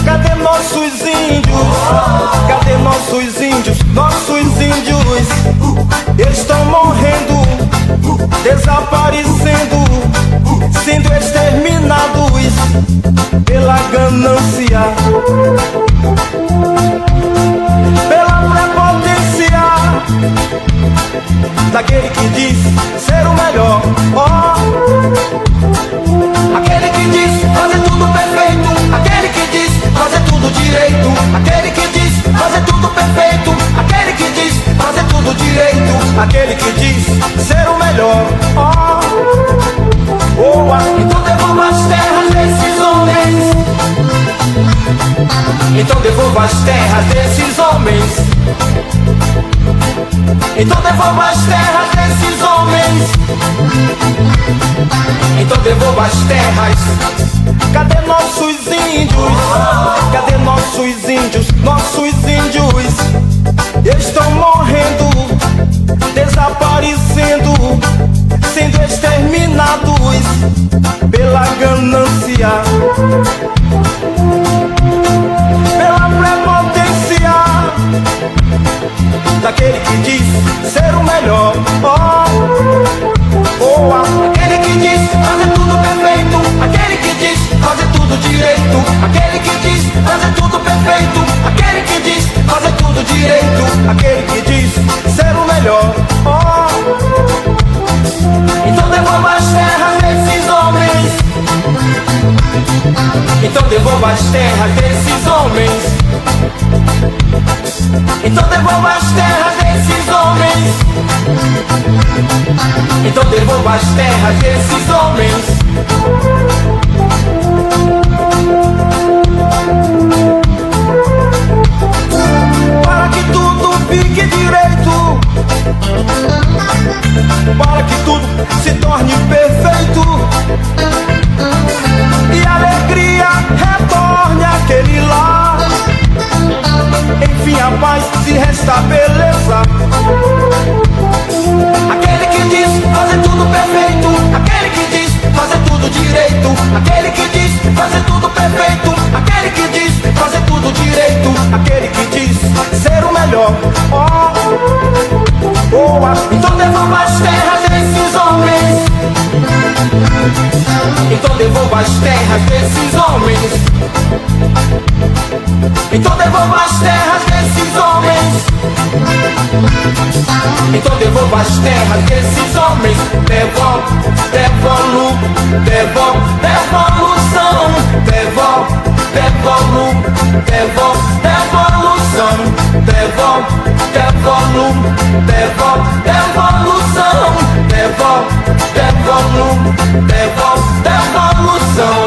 Cadê nossos índios? Cadê nossos índios? Nossos índios estão morrendo, desaparecendo, sendo exterminados pela ganância, pela prepotência daquele que diz ser o melhor. Aquele que diz fazer tudo perfeito, aquele que diz fazer tudo direito, aquele que diz fazer tudo perfeito, aquele que diz fazer tudo direito, aquele que diz ser o melhor. Então devolva as terras desses homens. Então devolva as terras desses homens. Então devolva as terras desses homens. Então devolva as terras. Cadê nossos índios? Cadê nossos índios? Nossos índios estão morrendo, desaparecendo, sendo exterminados pela ganância, pela prepotência daquele que diz ser o melhor. Aquele que diz fazer tudo perfeito, aquele que diz fazer tudo direito, aquele que diz fazer tudo perfeito, aquele que diz fazer tudo direito, aquele que diz ser o melhor. Então devolva as terras desses homens. Então devolva as terras desses homens. Então devolva as terras desses homens. Então devolva as terras desses homens. Para que tudo fique direito, para que tudo se torne perfeito e a alegria retorne àquele lar. Enfim a paz se restabeleça. Aquele que diz fazer tudo perfeito, aquele que diz fazer tudo direito, aquele que diz fazer tudo perfeito, aquele que diz fazer tudo direito, aquele que diz ser o melhor. Então devolva as terras desses homens. Então devolva as terras desses homens. Então devolva as terras desses homens. Então devolva as terras desses homens. Devolução. Devolução.